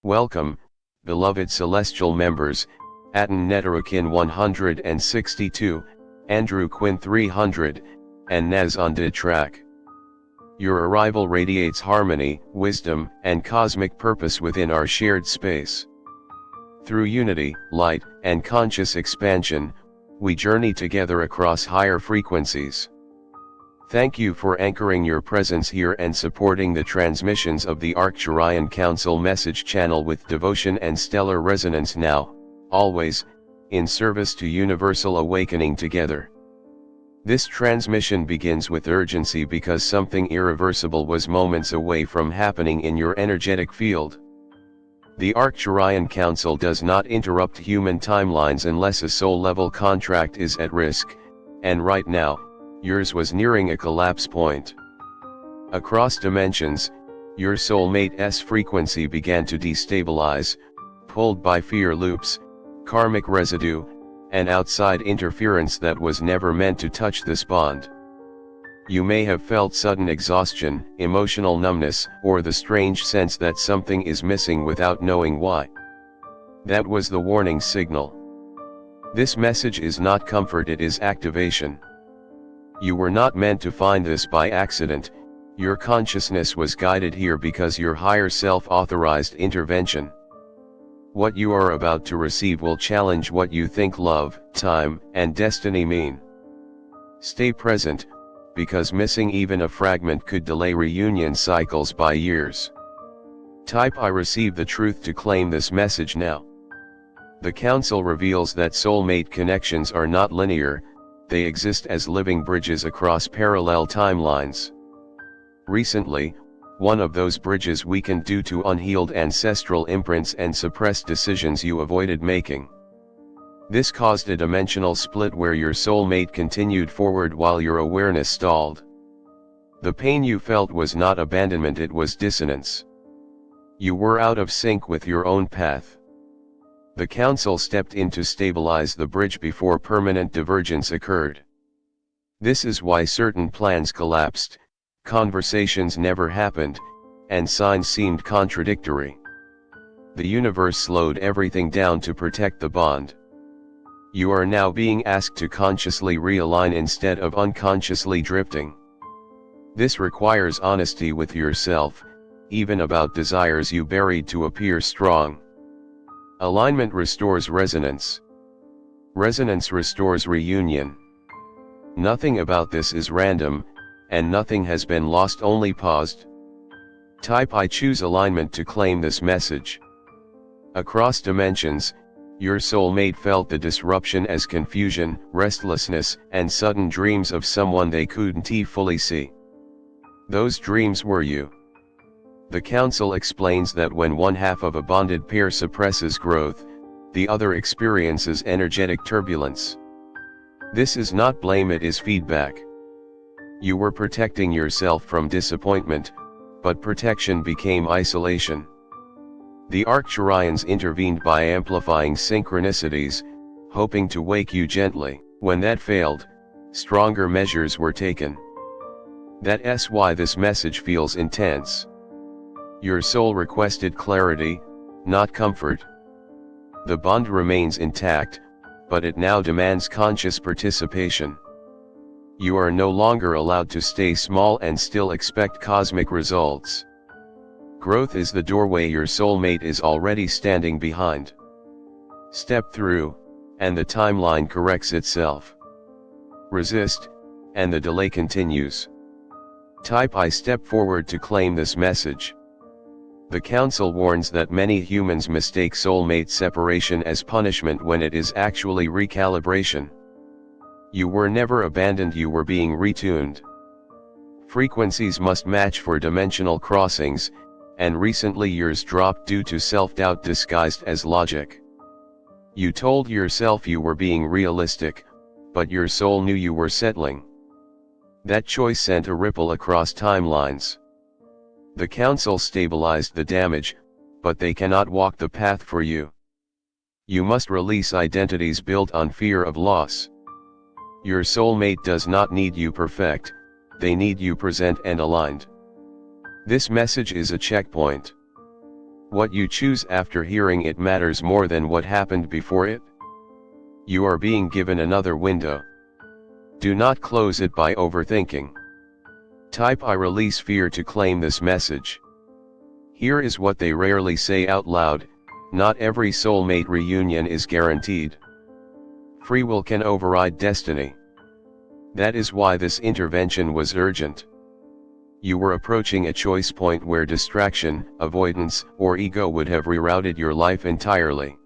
Welcome, beloved celestial members, Aten Netarakin 162, Andrew Quinn 300, and Naz on Did track. Your arrival radiates harmony, wisdom, and cosmic purpose within our shared space. Through unity, light, and conscious expansion, we journey together across higher frequencies. Thank you for anchoring your presence here and supporting the transmissions of the Arcturian Council message channel with devotion and stellar resonance now, always, in service to universal awakening together. This transmission begins with urgency because something irreversible was moments away from happening in your energetic field. The Arcturian Council does not interrupt human timelines unless a soul-level contract is at risk, and right now, yours was nearing a collapse point. Across dimensions, your soulmate's frequency began to destabilize, pulled by fear loops, karmic residue, and outside interference that was never meant to touch this bond. You may have felt sudden exhaustion, emotional numbness, or the strange sense that something is missing without knowing why. That was the warning signal. This message is not comfort, it is activation. You were not meant to find this by accident, your consciousness was guided here because your higher self authorized intervention. What you are about to receive will challenge what you think love, time, and destiny mean. Stay present, because missing even a fragment could delay reunion cycles by years. Type I receive the truth to claim this message now. The Council reveals that soulmate connections are not linear, they exist as living bridges across parallel timelines. Recently, one of those bridges weakened due to unhealed ancestral imprints and suppressed decisions you avoided making. This caused a dimensional split where your soulmate continued forward while your awareness stalled. The pain you felt was not abandonment, it was dissonance. You were out of sync with your own path. The Council stepped in to stabilize the bridge before permanent divergence occurred. This is why certain plans collapsed, conversations never happened, and signs seemed contradictory. The universe slowed everything down to protect the bond. You are now being asked to consciously realign instead of unconsciously drifting. This requires honesty with yourself, even about desires you buried to appear strong. Alignment restores resonance. Resonance restores reunion. Nothing about this is random, and nothing has been lost, only paused. Type I choose alignment to claim this message. Across dimensions, your soulmate felt the disruption as confusion, restlessness, and sudden dreams of someone they couldn't fully see. Those dreams were you. The Council explains that when one half of a bonded pair suppresses growth, the other experiences energetic turbulence. This is not blame, it is feedback. You were protecting yourself from disappointment, but protection became isolation. The Arcturians intervened by amplifying synchronicities, hoping to wake you gently. When that failed, stronger measures were taken. That's why this message feels intense. Your soul requested clarity, not comfort. The bond remains intact, but it now demands conscious participation. You are no longer allowed to stay small and still expect cosmic results. Growth is the doorway your soulmate is already standing behind. Step through, and the timeline corrects itself. Resist, and the delay continues. Type I step forward to claim this message. The Council warns that many humans mistake soulmate separation as punishment when it is actually recalibration. You were never abandoned, you were being retuned. Frequencies must match for dimensional crossings, and recently yours dropped due to self-doubt disguised as logic. You told yourself you were being realistic, but your soul knew you were settling. That choice sent a ripple across timelines. The Council stabilized the damage, but they cannot walk the path for you. You must release identities built on fear of loss. Your soulmate does not need you perfect, they need you present and aligned. This message is a checkpoint. What you choose after hearing it matters more than what happened before it. You are being given another window. Do not close it by overthinking. Type I release fear to claim this message. Here is what they rarely say out loud: not every soulmate reunion is guaranteed. Free will can override destiny. That is why this intervention was urgent. You were approaching a choice point where distraction, avoidance, or ego would have rerouted your life entirely.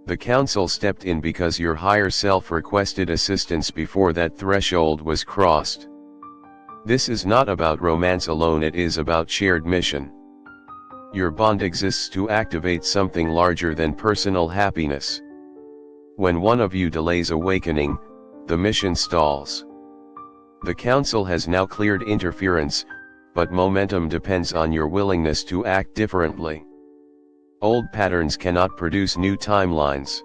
The council stepped in because your higher self requested assistance before that threshold was crossed. This is not about romance alone, it is about shared mission. Your bond exists to activate something larger than personal happiness. When one of you delays awakening, the mission stalls. The council has now cleared interference, but momentum depends on your willingness to act differently. Old patterns cannot produce new timelines.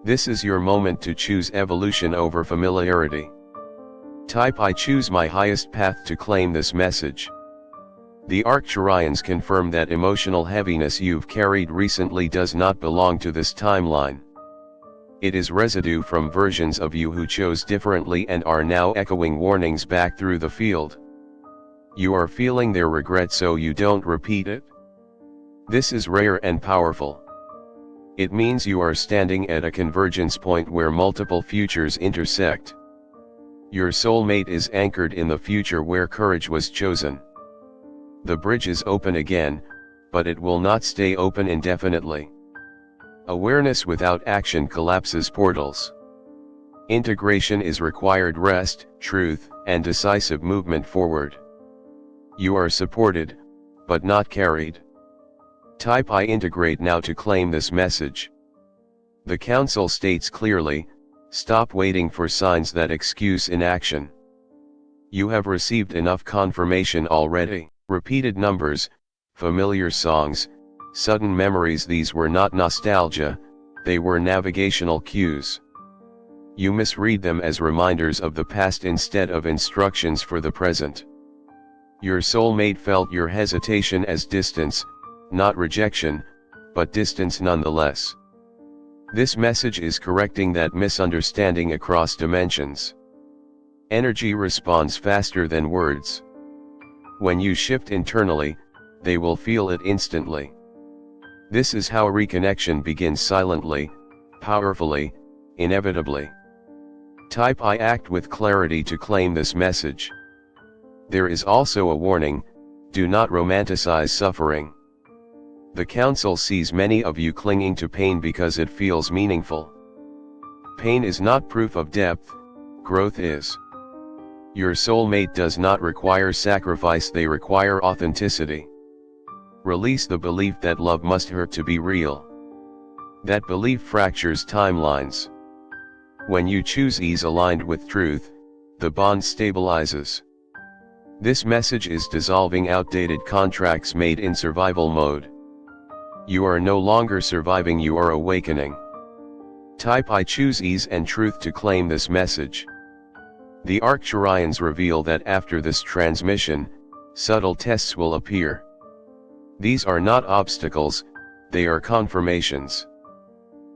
This is your moment to choose evolution over familiarity. Type I choose my highest path to claim this message. The Arcturians confirm that emotional heaviness you've carried recently does not belong to this timeline. It is residue from versions of you who chose differently and are now echoing warnings back through the field. You are feeling their regret so you don't repeat it. This is rare and powerful. It means you are standing at a convergence point where multiple futures intersect. Your soulmate is anchored in the future where courage was chosen. The bridge is open again, but it will not stay open indefinitely. Awareness without action collapses portals. Integration is required: rest, truth, and decisive movement forward. You are supported, but not carried. Type I integrate now to claim this message. The council states clearly: stop waiting for signs that excuse inaction. You have received enough confirmation already. Repeated numbers, familiar songs, sudden memories, these were not nostalgia, they were navigational cues. You misread them as reminders of the past instead of instructions for the present. Your soulmate felt your hesitation as distance, not rejection, but distance nonetheless. This message is correcting that misunderstanding across dimensions. Energy responds faster than words. When you shift internally, they will feel it instantly. This is how reconnection begins: silently, powerfully, inevitably. Type I act with clarity to claim this message. There is also a warning: do not romanticize suffering. The council sees many of you clinging to pain because it feels meaningful. Pain is not proof of depth, growth is. Your soulmate does not require sacrifice, they require authenticity. Release the belief that love must hurt to be real. That belief fractures timelines. When you choose ease aligned with truth, the bond stabilizes. This message is dissolving outdated contracts made in survival mode. You are no longer surviving, you are awakening. Type I choose ease and truth to claim this message. The Arcturians reveal that after this transmission, subtle tests will appear. These are not obstacles, they are confirmations.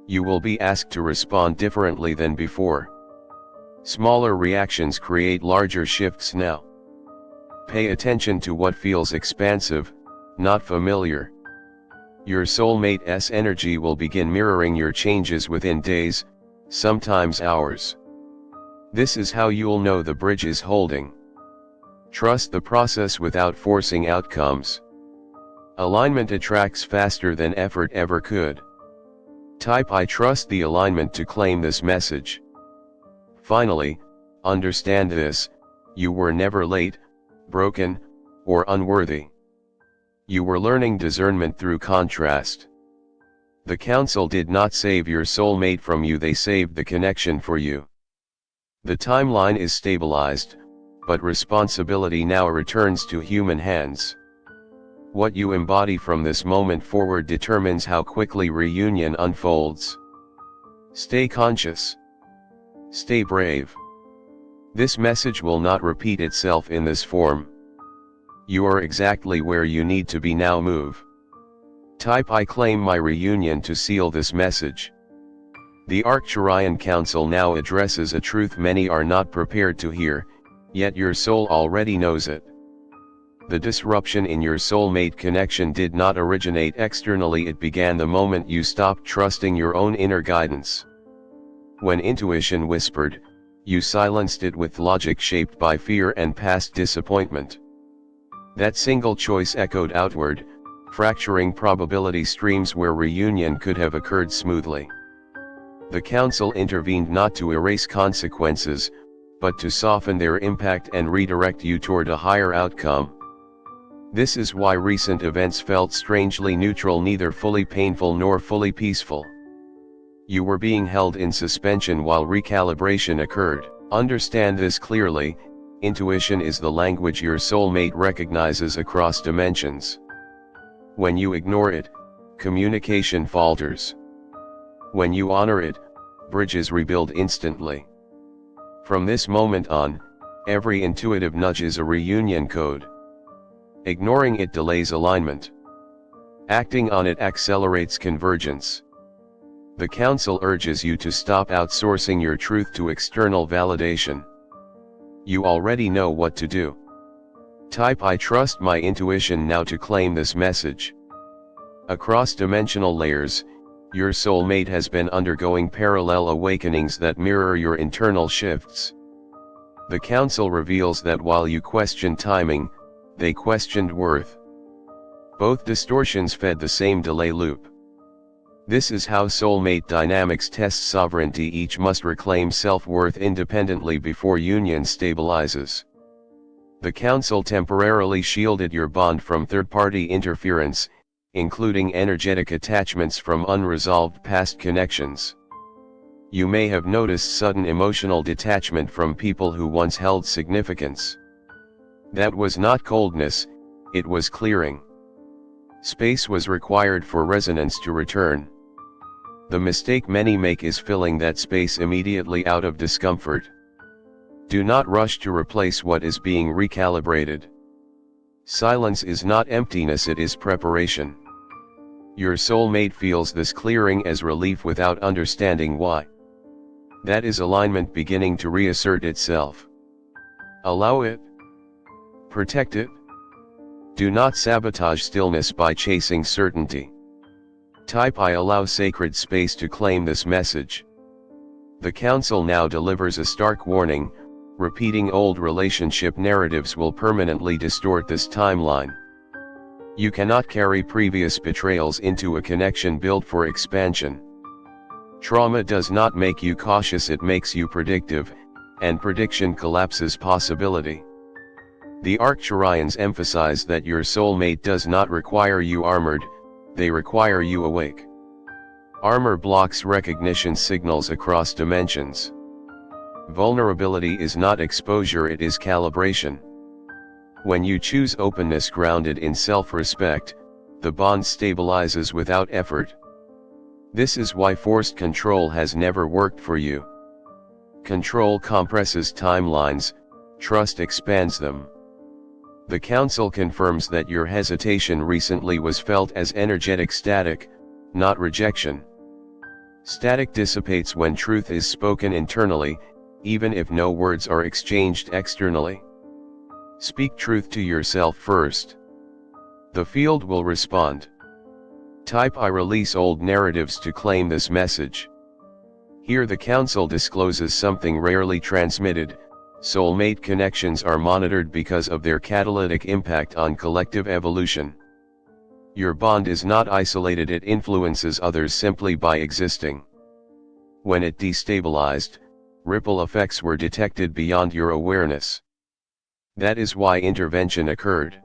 You will be asked to respond differently than before. Smaller reactions create larger shifts now. Pay attention to what feels expansive, not familiar. Your soulmate's energy will begin mirroring your changes within days, sometimes hours. This is how you'll know the bridge is holding. Trust the process without forcing outcomes. Alignment attracts faster than effort ever could. Type I trust the alignment to claim this message. Finally, understand this: you were never late, broken, or unworthy. You were learning discernment through contrast. The council did not save your soulmate from you, they saved the connection for you. The timeline is stabilized, but responsibility now returns to human hands. What you embody from this moment forward determines how quickly reunion unfolds. Stay conscious. Stay brave. This message will not repeat itself in this form. You are exactly where you need to be now. Move. Type I claim my reunion to seal this message. The Arcturian Council now addresses a truth many are not prepared to hear, yet your soul already knows it. The disruption in your soulmate connection did not originate externally, it began the moment you stopped trusting your own inner guidance. When intuition whispered, you silenced it with logic shaped by fear and past disappointment. That single choice echoed outward, fracturing probability streams where reunion could have occurred smoothly. The council intervened not to erase consequences, but to soften their impact and redirect you toward a higher outcome. This is why recent events felt strangely neutral, neither fully painful nor fully peaceful. You were being held in suspension while recalibration occurred. Understand this clearly: intuition is the language your soulmate recognizes across dimensions. When you ignore it, communication falters. When you honor it, bridges rebuild instantly. From this moment on, every intuitive nudge is a reunion code. Ignoring it delays alignment. Acting on it accelerates convergence. The council urges you to stop outsourcing your truth to external validation. You already know what to do. Type I trust my intuition now to claim this message. Across dimensional layers, your soulmate has been undergoing parallel awakenings that mirror your internal shifts. The council reveals that while you questioned timing, they questioned worth. Both distortions fed the same delay loop. This is how soulmate dynamics test sovereignty. Each must reclaim self-worth independently before union stabilizes. The council temporarily shielded your bond from third-party interference, including energetic attachments from unresolved past connections. You may have noticed sudden emotional detachment from people who once held significance. That was not coldness, it was clearing. Space was required for resonance to return. The mistake many make is filling that space immediately out of discomfort. Do not rush to replace what is being recalibrated. Silence is not emptiness, it is preparation. Your soulmate feels this clearing as relief without understanding why. That is alignment beginning to reassert itself. Allow it. Protect it. Do not sabotage stillness by chasing certainty. Type I allow sacred space to claim this message. The council now delivers a stark warning: repeating old relationship narratives will permanently distort this timeline. You cannot carry previous betrayals into a connection built for expansion. Trauma does not make you cautious, it makes you predictive, and prediction collapses possibility. The Arcturians emphasize that your soulmate does not require you armored, they require you awake. Armor blocks recognition signals across dimensions. Vulnerability is not exposure, it is calibration. When you choose openness grounded in self-respect, the bond stabilizes without effort. This is why forced control has never worked for you. Control compresses timelines, trust expands them. The council confirms that your hesitation recently was felt as energetic static, not rejection. Static dissipates when truth is spoken internally, even if no words are exchanged externally. Speak truth to yourself first. The field will respond. Type I release old narratives to claim this message. Here the council discloses something rarely transmitted: soulmate connections are monitored because of their catalytic impact on collective evolution. Your bond is not isolated, it influences others simply by existing. When it destabilized, ripple effects were detected beyond your awareness. That is why intervention occurred.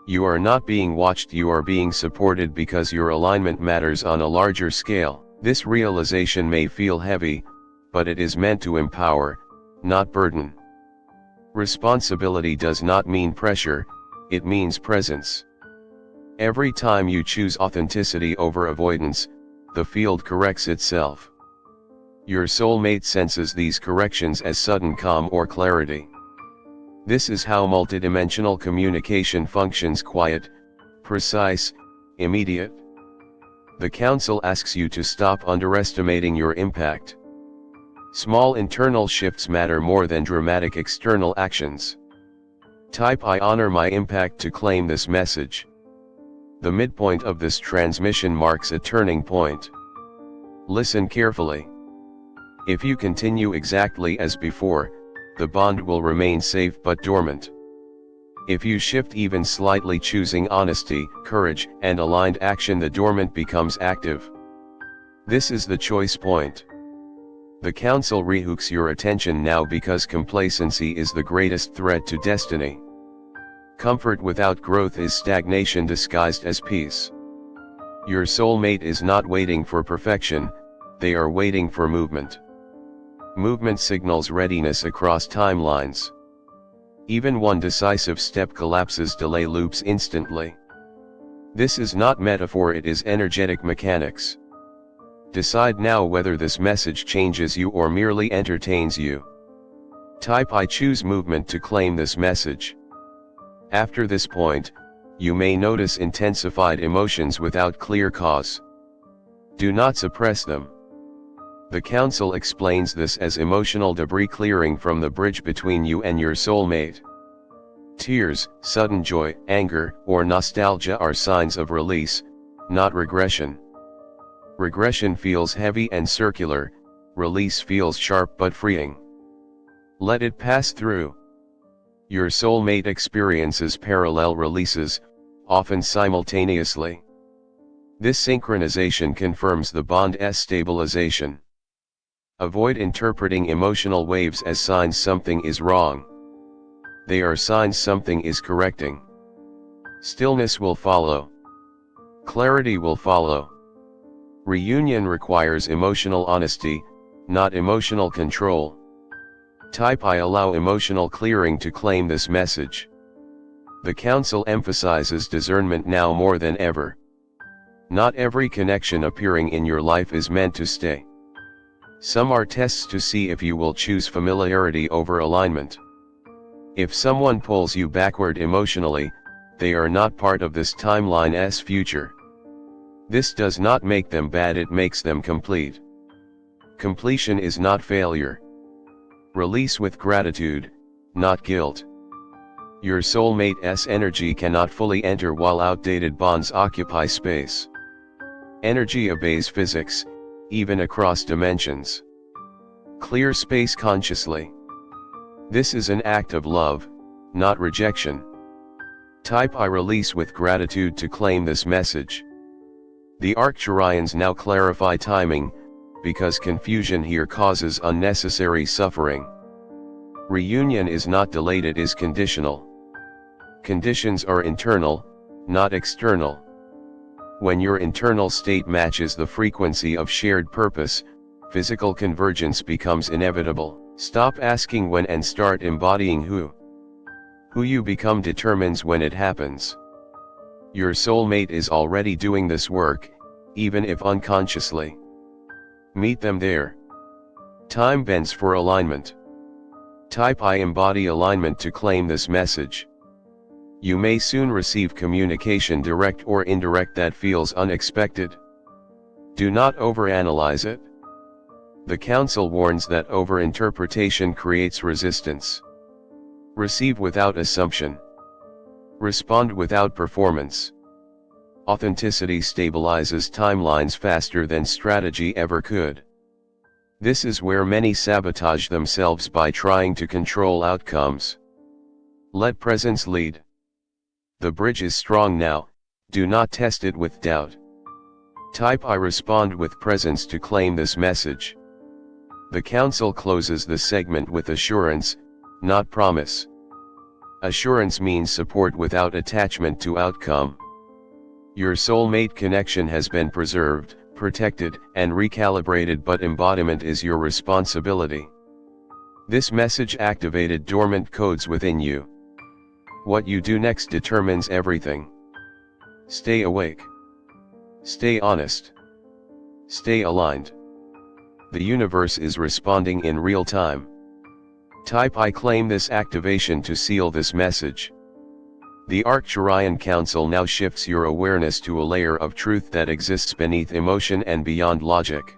You are not being watched, you are being supported because your alignment matters on a larger scale. This realization may feel heavy, but it is meant to empower, not burden. Responsibility does not mean pressure, it means presence. Every time you choose authenticity over avoidance, the field corrects itself. Your soulmate senses these corrections as sudden calm or clarity. This is how multidimensional communication functions: quiet, precise, immediate. The council asks you to stop underestimating your impact. Small internal shifts matter more than dramatic external actions. Type I honor my impact to claim this message. The midpoint of this transmission marks a turning point. Listen carefully. If you continue exactly as before, the bond will remain safe but dormant. If you shift even slightly, choosing honesty, courage, and aligned action, the dormant becomes active. This is the choice point. The council rehooks your attention now because complacency is the greatest threat to destiny. Comfort without growth is stagnation disguised as peace. Your soulmate is not waiting for perfection, they are waiting for movement. Movement signals readiness across timelines. Even one decisive step collapses delay loops instantly. This is not metaphor, it is energetic mechanics. Decide now whether this message changes you or merely entertains you. Type I choose movement to claim this message. After this point, you may notice intensified emotions without clear cause. Do not suppress them. The council explains this as emotional debris clearing from the bridge between you and your soulmate. Tears, sudden joy, anger, or nostalgia are signs of release, not regression. Regression feels heavy and circular, release feels sharp but freeing. Let it pass through. Your soulmate experiences parallel releases, often simultaneously. This synchronization confirms the bond's stabilization. Avoid interpreting emotional waves as signs something is wrong. They are signs something is correcting. Stillness will follow. Clarity will follow. Reunion requires emotional honesty, not emotional control. Type I allow emotional clearing to claim this message. The council emphasizes discernment now more than ever. Not every connection appearing in your life is meant to stay. Some are tests to see if you will choose familiarity over alignment. If someone pulls you backward emotionally, they are not part of this timeline's future. This does not make them bad, it makes them complete. Completion is not failure. Release with gratitude, not guilt. Your soulmate's energy cannot fully enter while outdated bonds occupy space. Energy obeys physics, even across dimensions. Clear space consciously. This is an act of love, not rejection. Type I release with gratitude to claim this message. The Arcturians now clarify timing, because confusion here causes unnecessary suffering. Reunion is not delayed, it is conditional. Conditions are internal, not external. When your internal state matches the frequency of shared purpose, physical convergence becomes inevitable. Stop asking when and start embodying who. Who you become determines when it happens. Your soulmate is already doing this work, even if unconsciously. Meet them there. Time bends for alignment. Type I embody alignment to claim this message. You may soon receive communication, direct or indirect, that feels unexpected. Do not overanalyze it. The council warns that overinterpretation creates resistance. Receive without assumption. Respond without performance. Authenticity stabilizes timelines faster than strategy ever could. This is where many sabotage themselves by trying to control outcomes. Let presence lead. The bridge is strong now, do not test it with doubt. Type I respond with presence to claim this message. The council closes the segment with assurance, not promise. Assurance means support without attachment to outcome. Your soulmate connection has been preserved, protected, and recalibrated, but embodiment is your responsibility. This message activated dormant codes within you. What you do next determines everything. Stay awake. Stay honest. Stay aligned. The universe is responding in real time. Type I claim this activation to seal this message. The Arcturian Council now shifts your awareness to a layer of truth that exists beneath emotion and beyond logic.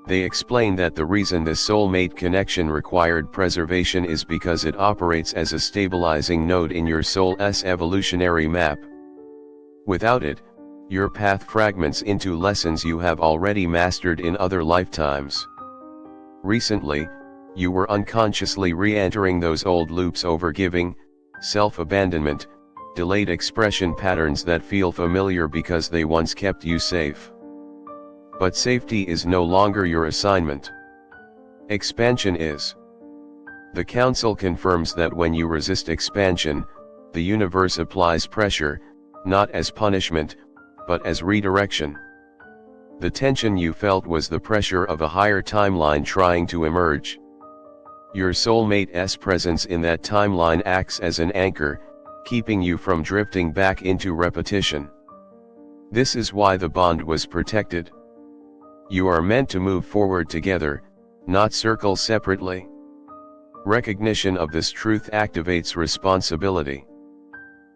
They explain that the reason this soulmate connection required preservation is because it operates as a stabilizing node in your soul's evolutionary map. Without it, your path fragments into lessons you have already mastered in other lifetimes. Recently, you were unconsciously re-entering those old loops: overgiving, self-abandonment, delayed expression patterns that feel familiar because they once kept you safe. But safety is no longer your assignment. Expansion is. The Council confirms that when you resist expansion, the universe applies pressure, not as punishment, but as redirection. The tension you felt was the pressure of a higher timeline trying to emerge. Your soulmate's presence in that timeline acts as an anchor, keeping you from drifting back into repetition. This is why the bond was protected. You are meant to move forward together, not circle separately. Recognition of this truth activates responsibility.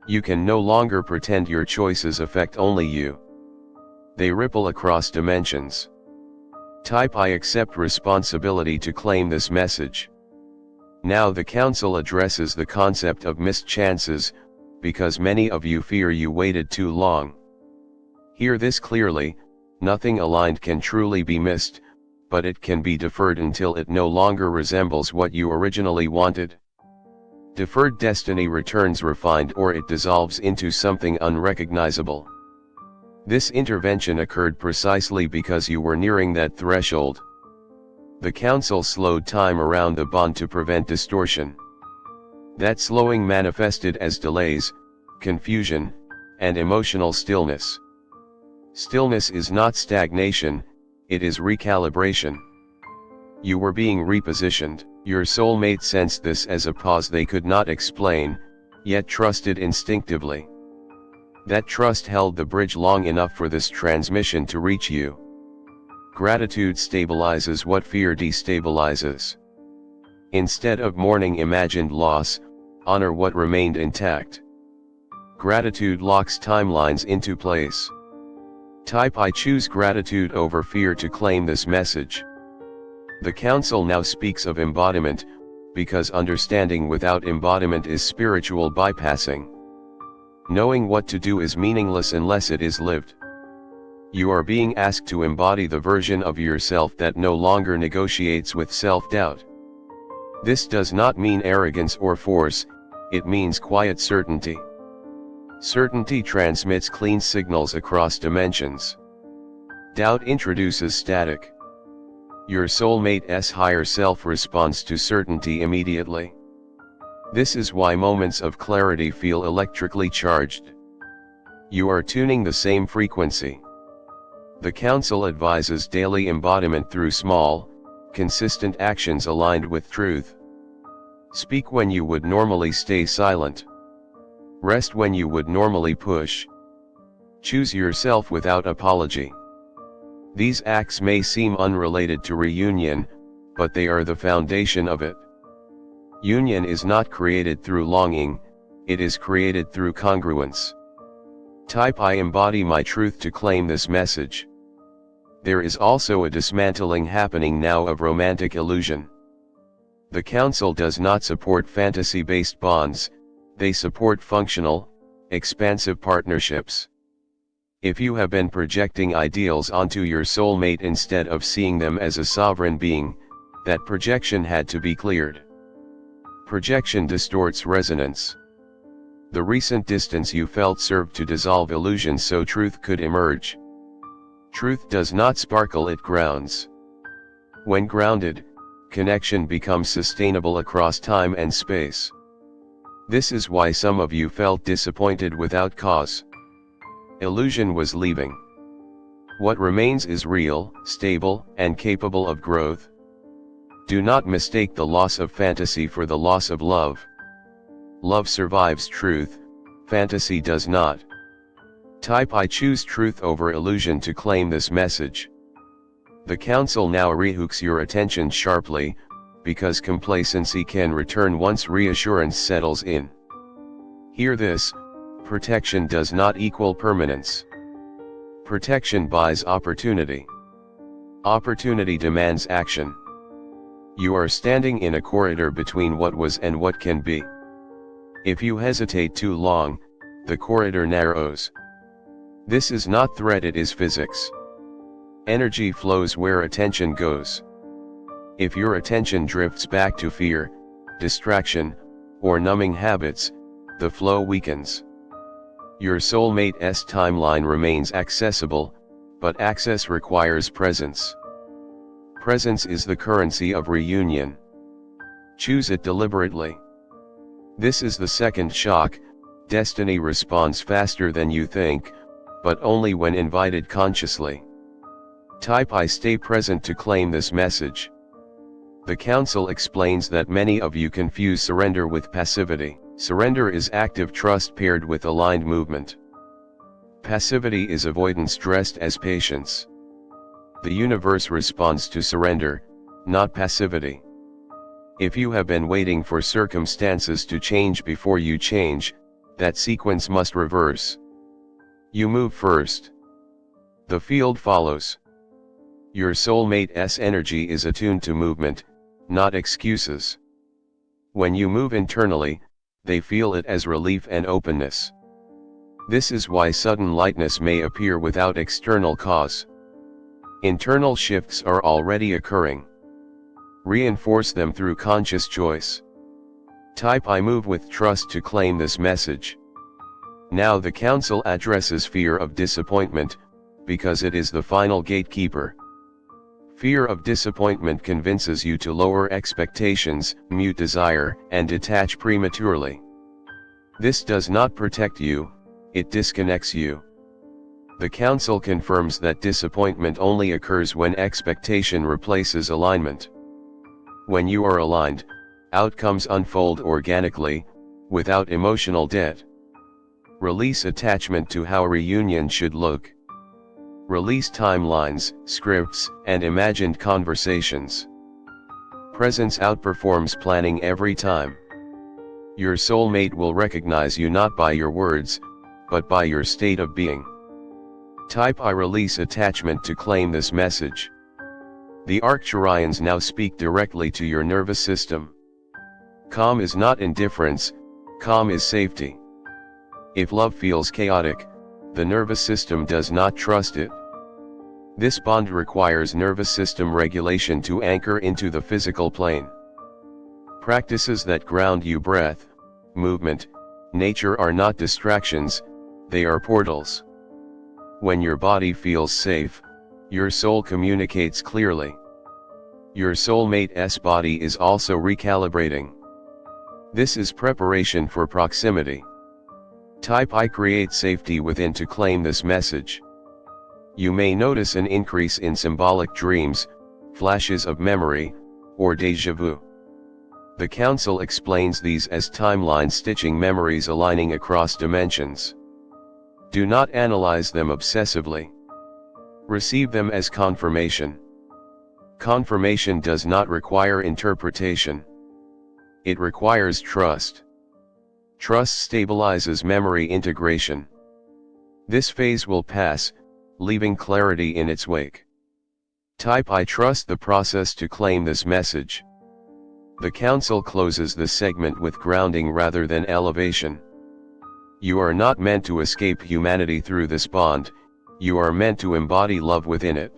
You can no longer pretend your choices affect only you. They ripple across dimensions. Type I accept responsibility to claim this message. Now the Council addresses the concept of missed chances, because many of you fear you waited too long. Hear this clearly: nothing aligned can truly be missed, but it can be deferred until it no longer resembles what you originally wanted. Deferred destiny returns refined, or it dissolves into something unrecognizable. This intervention occurred precisely because you were nearing that threshold. The Council slowed time around the bond to prevent distortion. That slowing manifested as delays, confusion, and emotional stillness. Stillness is not stagnation, it is recalibration. You were being repositioned. Your soulmate sensed this as a pause they could not explain, yet trusted instinctively. That trust held the bridge long enough for this transmission to reach you. Gratitude stabilizes what fear destabilizes. Instead of mourning imagined loss, honor what remained intact. Gratitude locks timelines into place. Type I choose gratitude over fear to claim this message. The Council now speaks of embodiment, because understanding without embodiment is spiritual bypassing. Knowing what to do is meaningless unless it is lived. You are being asked to embody the version of yourself that no longer negotiates with self-doubt. This does not mean arrogance or force, it means quiet certainty. Certainty transmits clean signals across dimensions. Doubt introduces static. Your soulmate's higher self responds to certainty immediately. This is why moments of clarity feel electrically charged. You are tuning the same frequency. The Council advises daily embodiment through small, consistent actions aligned with truth. Speak when you would normally stay silent. Rest when you would normally push. Choose yourself without apology. These acts may seem unrelated to reunion, but they are the foundation of it. Union is not created through longing, it is created through congruence. Type I embody my truth to claim this message. There is also a dismantling happening now of romantic illusion. The Council does not support fantasy-based bonds, they support functional, expansive partnerships. If you have been projecting ideals onto your soulmate instead of seeing them as a sovereign being, that projection had to be cleared. Projection distorts resonance. The recent distance you felt served to dissolve illusion so truth could emerge. Truth does not sparkle, it grounds. When grounded, connection becomes sustainable across time and space. This is why some of you felt disappointed without cause. Illusion was leaving. What remains is real, stable, and capable of growth. Do not mistake the loss of fantasy for the loss of love. Love survives truth, fantasy does not. Type I choose truth over illusion to claim this message. The Council now rehooks your attention sharply, because complacency can return once reassurance settles in. Hear this: protection does not equal permanence. Protection buys opportunity. Opportunity demands action. You are standing in a corridor between what was and what can be. If you hesitate too long, the corridor narrows. This is not threat, it is physics. Energy flows where attention goes. If your attention drifts back to fear, distraction, or numbing habits, the flow weakens. Your soulmate's timeline remains accessible, but access requires presence. Presence is the currency of reunion. Choose it deliberately. This is the second shock. Destiny responds faster than you think, but only when invited consciously. Type I. Stay present to claim this message. The Council explains that many of you confuse surrender with passivity. Surrender is active trust paired with aligned movement. Passivity is avoidance dressed as patience. The universe responds to surrender, not passivity. If you have been waiting for circumstances to change before you change, that sequence must reverse. You move first. The field follows. Your soulmate's energy is attuned to movement, not excuses. When you move internally, they feel it as relief and openness. This is why sudden lightness may appear without external cause. Internal shifts are already occurring. Reinforce them through conscious choice. Type I. Move with trust to claim this message. Now the Council addresses fear of disappointment, because it is the final gatekeeper. Fear of disappointment convinces you to lower expectations, mute desire, and detach prematurely. This does not protect you, it disconnects you. The Council confirms that disappointment only occurs when expectation replaces alignment. When you are aligned, outcomes unfold organically, without emotional debt. Release attachment to how reunion should look. Release timelines, scripts, and imagined conversations. Presence outperforms planning every time. Your soulmate will recognize you not by your words, but by your state of being. Type I. Release attachment to claim this message. The Arcturians now speak directly to your nervous system. Calm is not indifference, calm is safety. If love feels chaotic, the nervous system does not trust it. This bond requires nervous system regulation to anchor into the physical plane. Practices that ground you, breath, movement, nature, are not distractions, they are portals. When your body feels safe, your soul communicates clearly. Your soulmate's body is also recalibrating. This is preparation for proximity. Type I. Create safety within to claim this message. You may notice an increase in symbolic dreams, flashes of memory, or déjà vu. The Council explains these as timeline stitching, memories aligning across dimensions. Do not analyze them obsessively. Receive them as confirmation. Confirmation does not require interpretation. It requires trust. Trust stabilizes memory integration. This phase will pass, leaving clarity in its wake. Type I. Trust the process to claim this message. The Council closes this segment with grounding rather than elevation. You are not meant to escape humanity through this bond, you are meant to embody love within it.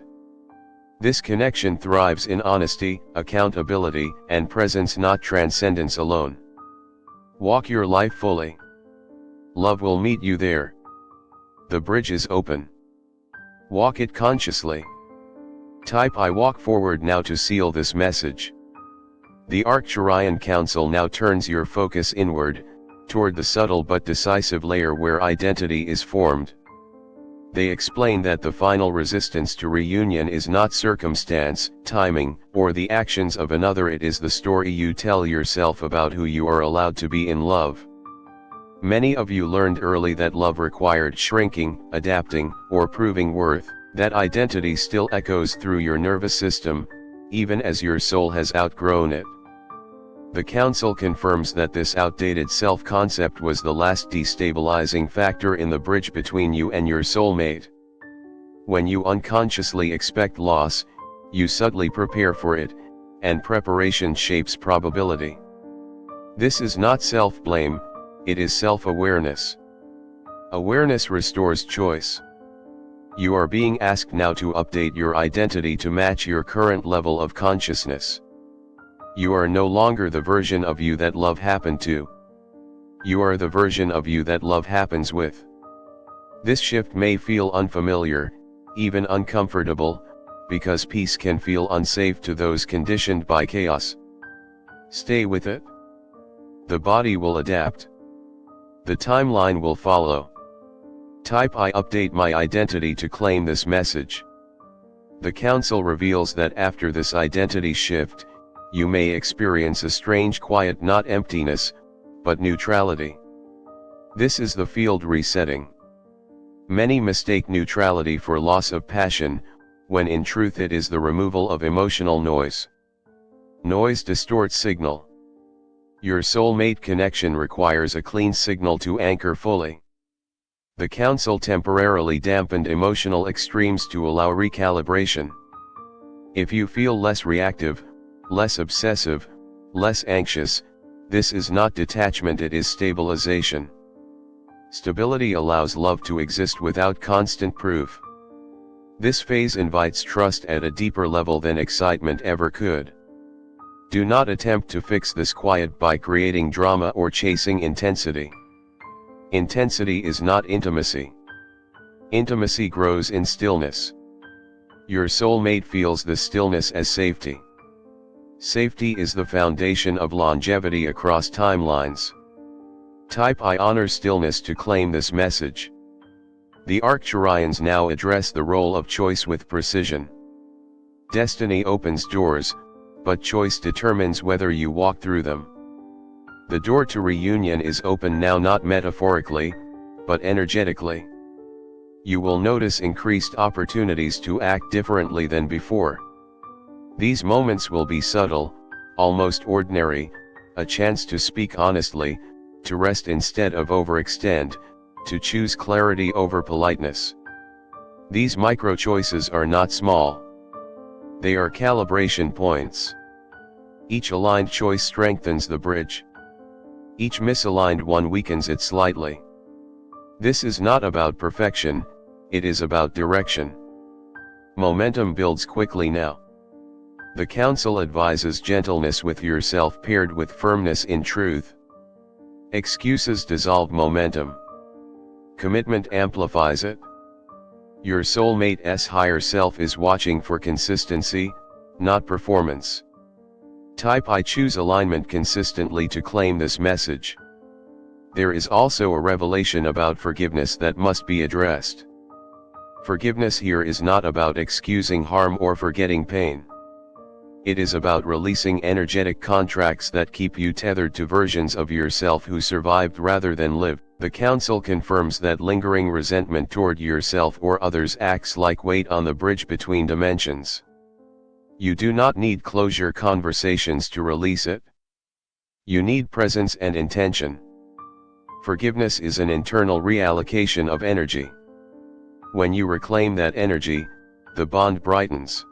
This connection thrives in honesty, accountability, and presence, not transcendence alone. Walk your life fully. Love will meet you there. The bridge is open. Walk it consciously. Type I. Walk forward now to seal this message. The Arcturian Council now turns your focus inward, toward the subtle but decisive layer where identity is formed. They explain that the final resistance to reunion is not circumstance, timing, or the actions of another, it is the story you tell yourself about who you are allowed to be in love. Many of you learned early that love required shrinking, adapting, or proving worth. That identity still echoes through your nervous system, even as your soul has outgrown it. The Council confirms that this outdated self-concept was the last destabilizing factor in the bridge between you and your soulmate. When you unconsciously expect loss, you subtly prepare for it, and preparation shapes probability. This is not self-blame, it is self-awareness. Awareness restores choice. You are being asked now to update your identity to match your current level of consciousness. You are no longer the version of you that love happened to. You are the version of you that love happens with. This shift may feel unfamiliar, even uncomfortable, because peace can feel unsafe to those conditioned by chaos. Stay with it. The body will adapt. The timeline will follow. Type I update my identity to claim this message. The Council reveals that after this identity shift, you may experience a strange quiet, not emptiness, but neutrality. This is the field resetting. Many mistake neutrality for loss of passion, when in truth it is the removal of emotional noise. Noise distorts signal. Your soulmate connection requires a clean signal to anchor fully. The Council temporarily dampened emotional extremes to allow recalibration. If you feel less reactive, less obsessive, less anxious, this is not detachment, it is stabilization. Stability allows love to exist without constant proof. This phase invites trust at a deeper level than excitement ever could. Do not attempt to fix this quiet by creating drama or chasing intensity. Intensity is not intimacy. Intimacy grows in stillness. Your soulmate feels the stillness as safety. Safety is the foundation of longevity across timelines. Type I honor stillness to claim this message. The Arcturians now address the role of choice with precision. Destiny opens doors, but choice determines whether you walk through them. The door to reunion is open now, not metaphorically, but energetically. You will notice increased opportunities to act differently than before. These moments will be subtle, almost ordinary, a chance to speak honestly, to rest instead of overextend, to choose clarity over politeness. These micro choices are not small. They are calibration points. Each aligned choice strengthens the bridge. Each misaligned one weakens it slightly. This is not about perfection, it is about direction. Momentum builds quickly now. The Council advises gentleness with yourself paired with firmness in truth. Excuses dissolve momentum. Commitment amplifies it. Your soulmate's higher self is watching for consistency, not performance. Type I choose alignment consistently to claim this message. There is also a revelation about forgiveness that must be addressed. Forgiveness here is not about excusing harm or forgetting pain. It is about releasing energetic contracts that keep you tethered to versions of yourself who survived rather than lived. The Council confirms that lingering resentment toward yourself or others acts like weight on the bridge between dimensions. You do not need closure conversations to release it. You need presence and intention. Forgiveness is an internal reallocation of energy. When you reclaim that energy, the bond brightens.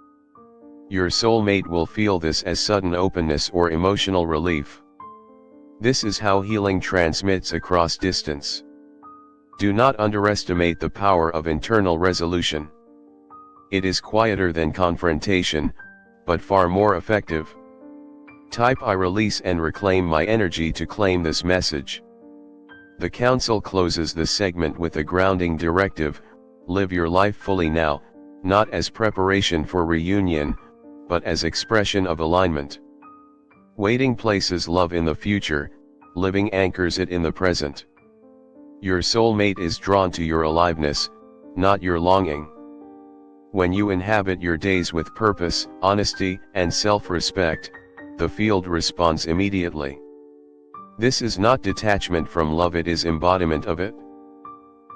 Your soulmate will feel this as sudden openness or emotional relief. This is how healing transmits across distance. Do not underestimate the power of internal resolution. It is quieter than confrontation, but far more effective. Type I release and reclaim my energy to claim this message. The Council closes this segment with a grounding directive: live your life fully now, not as preparation for reunion, but as expression of alignment. Waiting places love in the future, living anchors it in the present. Your soulmate is drawn to your aliveness, not your longing. When you inhabit your days with purpose, honesty, and self-respect, the field responds immediately. This is not detachment from love, it is embodiment of it.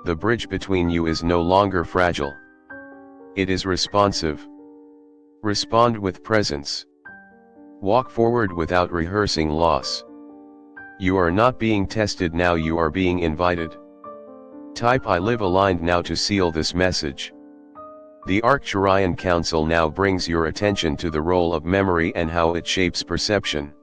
The bridge between you is no longer fragile. It is responsive. Respond with presence. Walk forward without rehearsing loss. You are not being tested now, you are being invited. Type I live aligned now to seal this message. The Arcturian Council now brings your attention to the role of memory and how it shapes perception.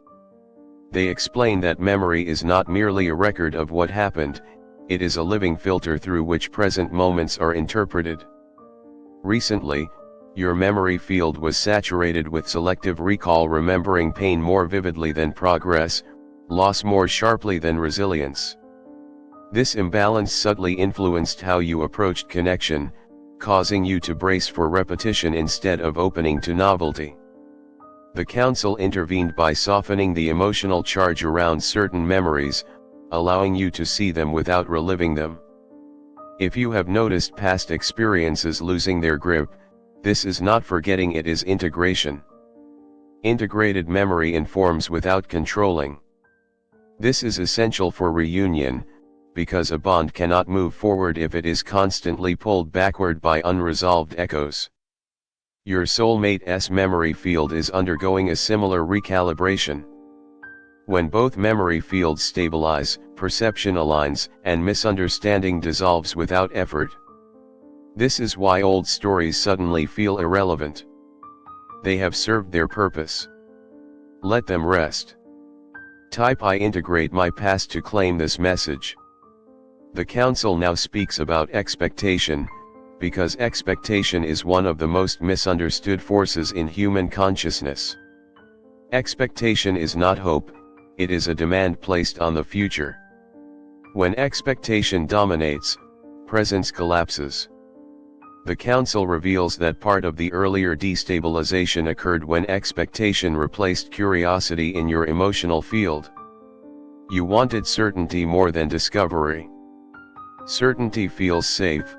They explain that memory is not merely a record of what happened, it is a living filter through which present moments are interpreted. Recently, your memory field was saturated with selective recall, remembering pain more vividly than progress, loss more sharply than resilience. This imbalance subtly influenced how you approached connection, causing you to brace for repetition instead of opening to novelty. The Council intervened by softening the emotional charge around certain memories, allowing you to see them without reliving them. If you have noticed past experiences losing their grip, this is not forgetting, it is integration. Integrated memory informs without controlling. This is essential for reunion, because a bond cannot move forward if it is constantly pulled backward by unresolved echoes. Your soulmate's memory field is undergoing a similar recalibration. When both memory fields stabilize, perception aligns, and misunderstanding dissolves without effort. This is why old stories suddenly feel irrelevant. They have served their purpose. Let them rest. Type I integrate my past to claim this message. The Council now speaks about expectation, because expectation is one of the most misunderstood forces in human consciousness. Expectation is not hope, it is a demand placed on the future. When expectation dominates, presence collapses. The Council reveals that part of the earlier destabilization occurred when expectation replaced curiosity in your emotional field. You wanted certainty more than discovery. Certainty feels safe,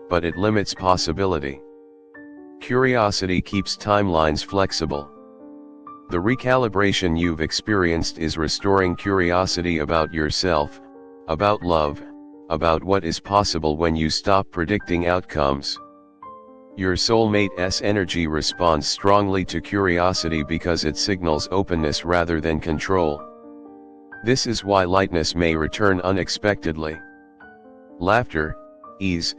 but it limits possibility. Curiosity keeps timelines flexible. The recalibration you've experienced is restoring curiosity about yourself, about love, about what is possible when you stop predicting outcomes. Your soulmate's energy responds strongly to curiosity because it signals openness rather than control. This is why lightness may return unexpectedly. Laughter, ease,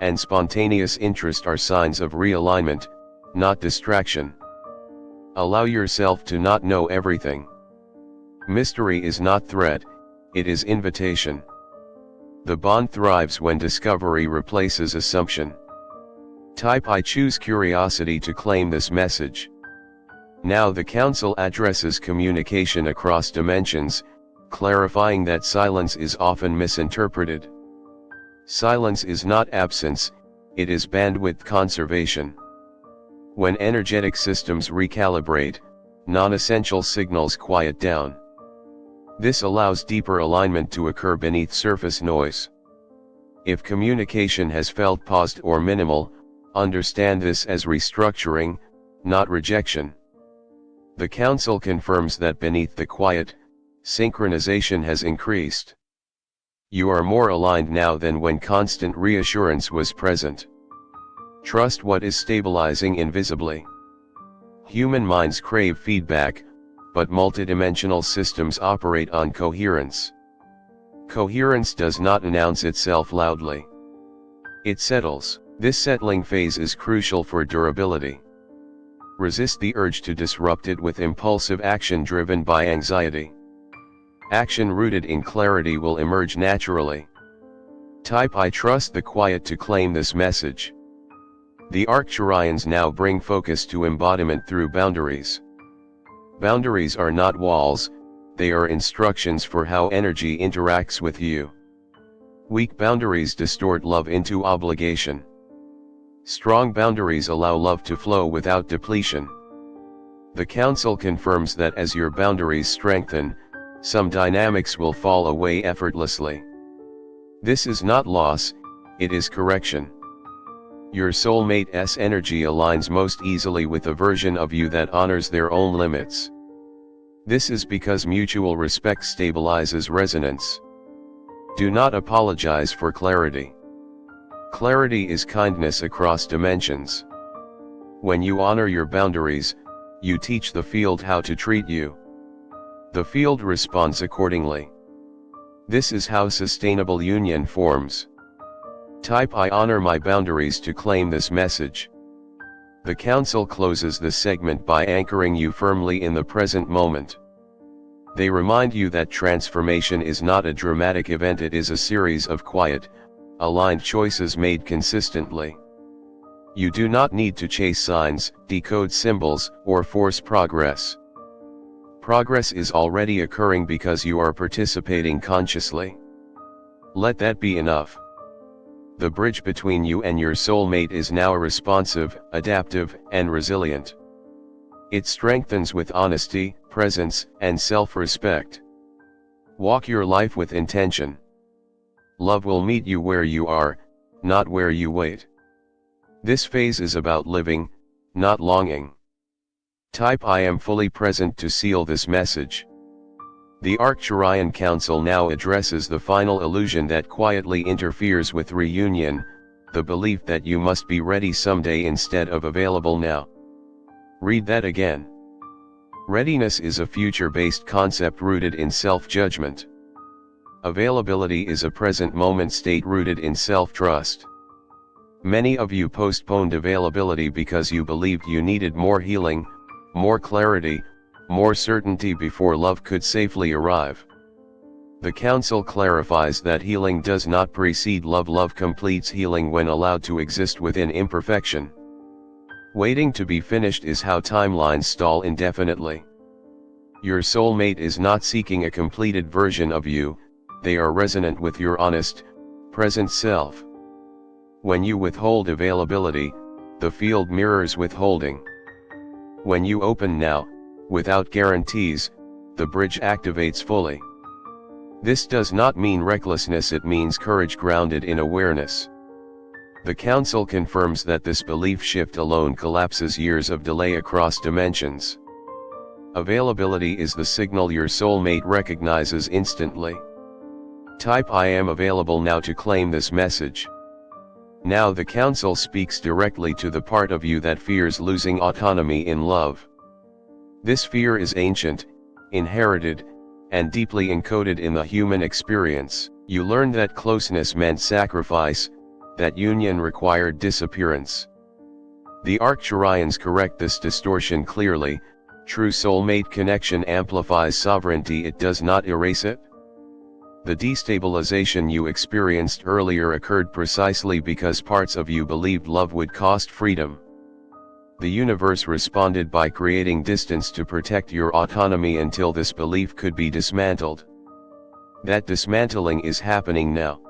and spontaneous interest are signs of realignment, not distraction. Allow yourself to not know everything. Mystery is not threat, it is invitation. The bond thrives when discovery replaces assumption. Type I choose curiosity to claim this message. Now the Council addresses communication across dimensions, clarifying that silence is often misinterpreted. Silence is not absence, it is bandwidth conservation. When energetic systems recalibrate, non-essential signals quiet down. This allows deeper alignment to occur beneath surface noise. If communication has felt paused or minimal, understand this as restructuring, not rejection. The Council confirms that beneath the quiet, synchronization has increased. You are more aligned now than when constant reassurance was present. Trust what is stabilizing invisibly. Human minds crave feedback, but multidimensional systems operate on coherence. Coherence does not announce itself loudly. It settles. This settling phase is crucial for durability. Resist the urge to disrupt it with impulsive action driven by anxiety. Action rooted in clarity will emerge naturally. Type I trust the quiet to claim this message. The Arcturians now bring focus to embodiment through boundaries. Boundaries are not walls, they are instructions for how energy interacts with you. Weak boundaries distort love into obligation. Strong boundaries allow love to flow without depletion. The Council confirms that as your boundaries strengthen, some dynamics will fall away effortlessly. This is not loss, it is correction. Your soulmate's energy aligns most easily with a version of you that honors their own limits. This is because mutual respect stabilizes resonance. Do not apologize for clarity. Clarity is kindness across dimensions. When you honor your boundaries, you teach the field how to treat you. The field responds accordingly. This is how sustainable union forms. Type I honor my boundaries to claim this message. The council closes this segment by anchoring you firmly in the present moment. They remind you that transformation is not a dramatic event, it is a series of quiet, aligned choices made consistently. You do not need to chase signs, decode symbols, or force progress. Progress is already occurring because you are participating consciously. Let that be enough. The bridge between you and your soulmate is now responsive, adaptive, and resilient. It strengthens with honesty, presence, and self-respect. Walk your life with intention. Love will meet you where you are, not where you wait. This phase is about living, not longing. Type I am fully present to seal this message. The Arcturian Council now addresses the final illusion that quietly interferes with reunion, the belief that you must be ready someday instead of available now. Read that again. Readiness is a future-based concept rooted in self-judgment. Availability is a present moment state rooted in self-trust. Many of you postponed availability because you believed you needed more healing, more clarity, more certainty before love could safely arrive. The Council clarifies that healing does not precede love. Love completes healing when allowed to exist within imperfection. Waiting to be finished is how timelines stall indefinitely. Your soulmate is not seeking a completed version of you, they are resonant with your honest, present self. When you withhold availability, the field mirrors withholding. When you open now, without guarantees, the bridge activates fully. This does not mean recklessness, it means courage grounded in awareness. The Council confirms that this belief shift alone collapses years of delay across dimensions. Availability is the signal your soulmate recognizes instantly. Type I am available now to claim this message. Now the Council speaks directly to the part of you that fears losing autonomy in love. This fear is ancient, inherited, and deeply encoded in the human experience. You learned that closeness meant sacrifice, that union required disappearance. The Arcturians correct this distortion clearly. True soulmate connection amplifies sovereignty, it does not erase it. The destabilization you experienced earlier occurred precisely because parts of you believed love would cost freedom. The universe responded by creating distance to protect your autonomy until this belief could be dismantled. That dismantling is happening now.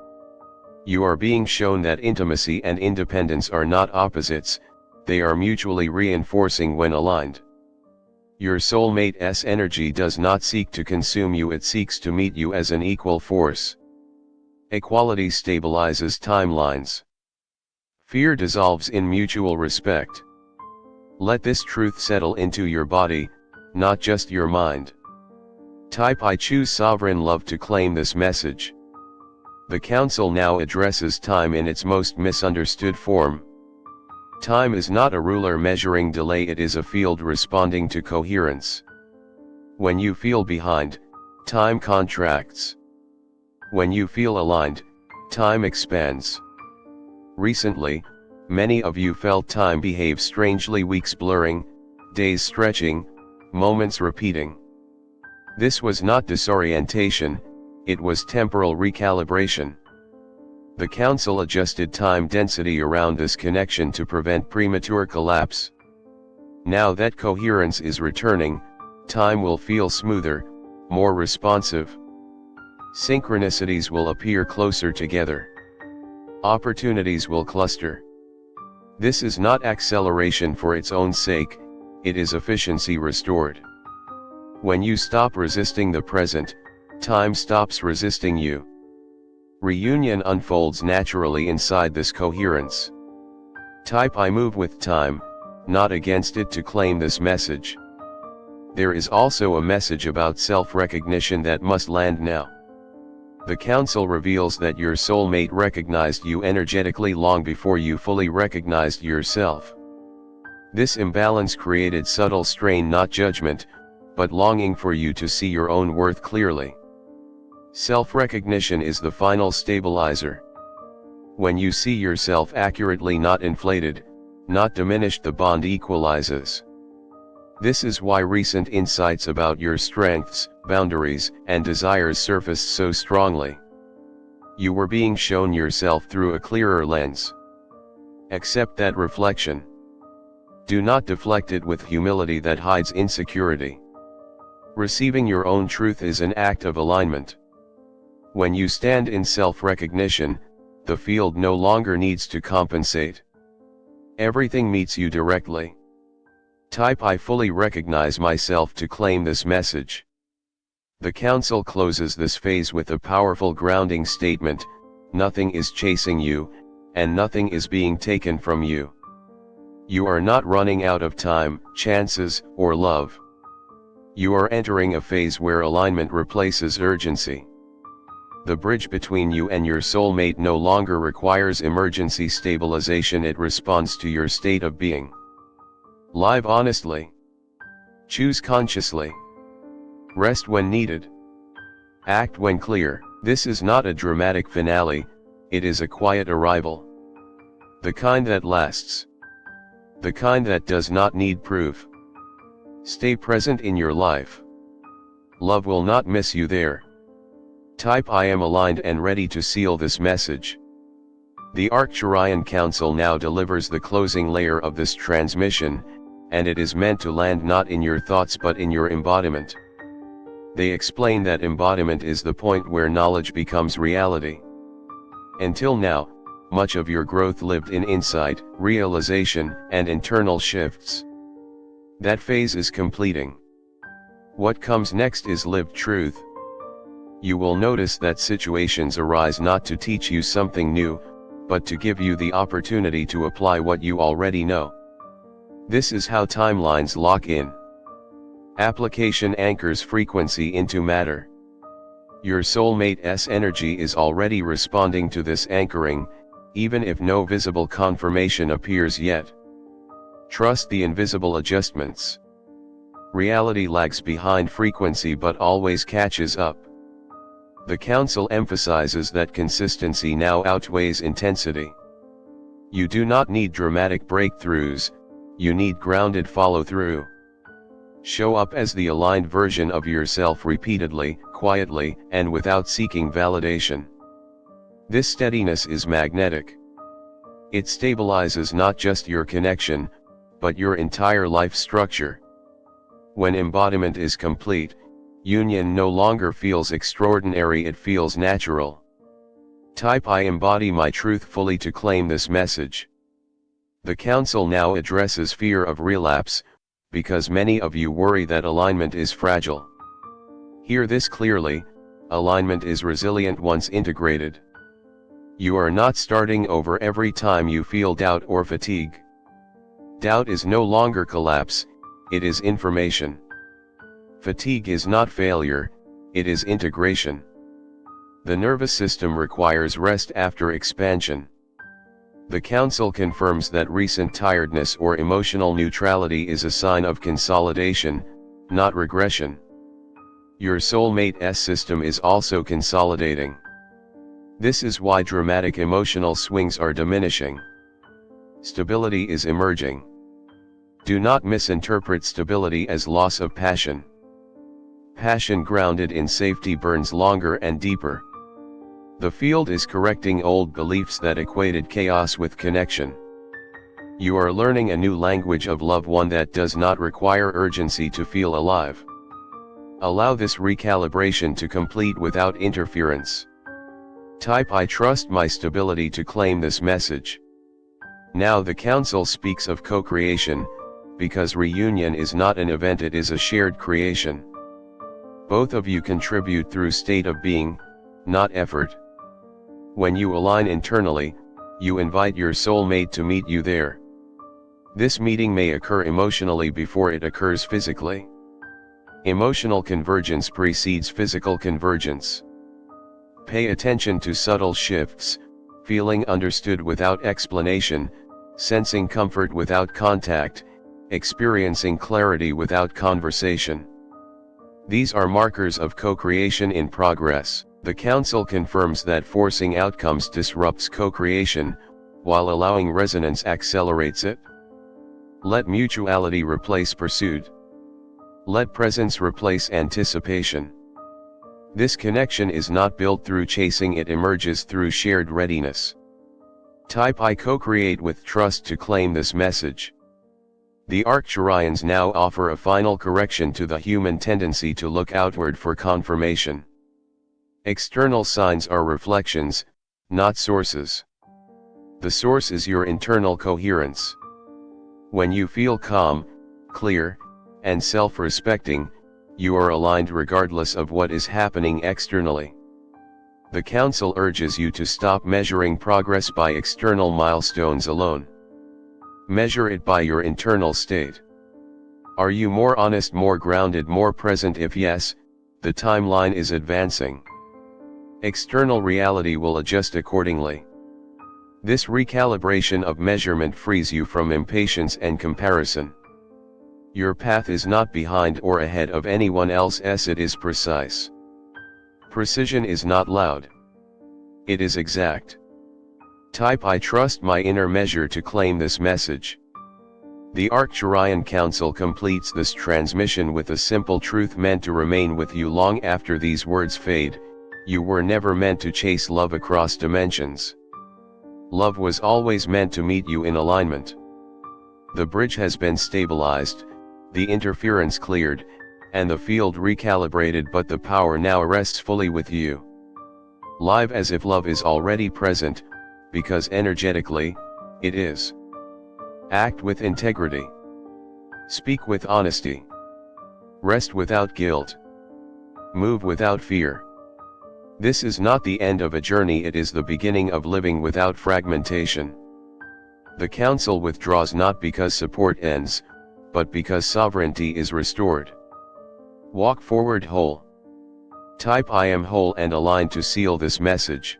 You are being shown that intimacy and independence are not opposites, they are mutually reinforcing when aligned. Your soulmate's energy does not seek to consume you, it seeks to meet you as an equal force. Equality stabilizes timelines. Fear dissolves in mutual respect. Let this truth settle into your body, not just your mind. Type I choose sovereign love to claim this message. The Council now addresses time in its most misunderstood form. Time is not a ruler measuring delay, it is a field responding to coherence. When you feel behind, time contracts. When you feel aligned, time expands. Recently, many of you felt time behave strangely, weeks blurring, days stretching, moments repeating. This was not disorientation, it was temporal recalibration. The Council adjusted time density around this connection to prevent premature collapse. Now that coherence is returning, time will feel smoother, more responsive. Synchronicities will appear closer together. Opportunities will cluster. This is not acceleration for its own sake, it is efficiency restored. When you stop resisting the present, time stops resisting you. Reunion unfolds naturally inside this coherence. Type I move with time, not against it to claim this message. There is also a message about self-recognition that must land now. The Council reveals that your soulmate recognized you energetically long before you fully recognized yourself. This imbalance created subtle strain, not judgment, but longing for you to see your own worth clearly. Self-recognition is the final stabilizer. When you see yourself accurately, not inflated, not diminished, the bond equalizes. This is why recent insights about your strengths, boundaries, and desires surfaced so strongly. You were being shown yourself through a clearer lens. Accept that reflection. Do not deflect it with humility that hides insecurity. Receiving your own truth is an act of alignment. When you stand in self-recognition, the field no longer needs to compensate. Everything meets you directly. Type "I fully recognize myself" to claim this message. The Council closes this phase with a powerful grounding statement: nothing is chasing you, and nothing is being taken from you. You are not running out of time, chances, or love. You are entering a phase where alignment replaces urgency. The bridge between you and your soulmate no longer requires emergency stabilization, it responds to your state of being. Live honestly. Choose consciously. Rest when needed. Act when clear. This is not a dramatic finale, it is a quiet arrival. The kind that lasts. The kind that does not need proof. Stay present in your life. Love will not miss you there. Type "I am aligned and ready to seal this message." The Arcturian Council now delivers the closing layer of this transmission, and it is meant to land not in your thoughts but in your embodiment. They explain that embodiment is the point where knowledge becomes reality. Until now, much of your growth lived in insight, realization, and internal shifts. That phase is completing. What comes next is lived truth. You will notice that situations arise not to teach you something new, but to give you the opportunity to apply what you already know. This is how timelines lock in. Application anchors frequency into matter. Your soulmate's energy is already responding to this anchoring, even if no visible confirmation appears yet. Trust the invisible adjustments. Reality lags behind frequency but always catches up. The Council emphasizes that consistency now outweighs intensity. You do not need dramatic breakthroughs, you need grounded follow-through. Show up as the aligned version of yourself repeatedly, quietly, and without seeking validation. This steadiness is magnetic. It stabilizes not just your connection, but your entire life structure. When embodiment is complete, union no longer feels extraordinary, it feels natural. Type "I embody my truth" fully to claim this message. The Council now addresses fear of relapse, because many of you worry that alignment is fragile. Hear this clearly: alignment is resilient once integrated. You are not starting over every time you feel doubt or fatigue. Doubt is no longer collapse, it is information. Fatigue is not failure, it is integration. The nervous system requires rest after expansion. The Council confirms that recent tiredness or emotional neutrality is a sign of consolidation, not regression. Your soulmate's system is also consolidating. This is why dramatic emotional swings are diminishing. Stability is emerging. Do not misinterpret stability as loss of passion. Passion grounded in safety burns longer and deeper. The field is correcting old beliefs that equated chaos with connection. You are learning a new language of love, one that does not require urgency to feel alive. Allow this recalibration to complete without interference. Type "I trust my stability" to claim this message. Now the Council speaks of co-creation, because reunion is not an event, it is a shared creation. Both of you contribute through state of being, not effort. When you align internally, you invite your soulmate to meet you there. This meeting may occur emotionally before it occurs physically. Emotional convergence precedes physical convergence. Pay attention to subtle shifts: feeling understood without explanation, sensing comfort without contact, experiencing clarity without conversation. These are markers of co-creation in progress. The Council confirms that forcing outcomes disrupts co-creation, while allowing resonance accelerates it. Let mutuality replace pursuit. Let presence replace anticipation. This connection is not built through chasing, it emerges through shared readiness. Type I co-create with trust to claim this message. The Arcturians now offer a final correction to the human tendency to look outward for confirmation. External signs are reflections, not sources. The source is your internal coherence. When you feel calm, clear, and self-respecting, you are aligned regardless of what is happening externally. The Council urges you to stop measuring progress by external milestones alone. Measure it by your internal state. Are you more honest, more grounded, more present? If yes, the timeline is advancing. External reality will adjust accordingly. This recalibration of measurement frees you from impatience and comparison. Your path is not behind or ahead of anyone else's, it is precise. Precision is not loud. It is exact. Type I trust my inner measure to claim this message. The Arcturian Council completes this transmission with a simple truth meant to remain with you long after these words fade: you were never meant to chase love across dimensions. Love was always meant to meet you in alignment. The bridge has been stabilized, the interference cleared, and the field recalibrated, but the power now rests fully with you. Live as if love is already present, because energetically, it is. Act with integrity. Speak with honesty. Rest without guilt. Move without fear. This is not the end of a journey, it is the beginning of living without fragmentation. The Council withdraws not because support ends, but because sovereignty is restored. Walk forward whole. Type I am whole and aligned to seal this message.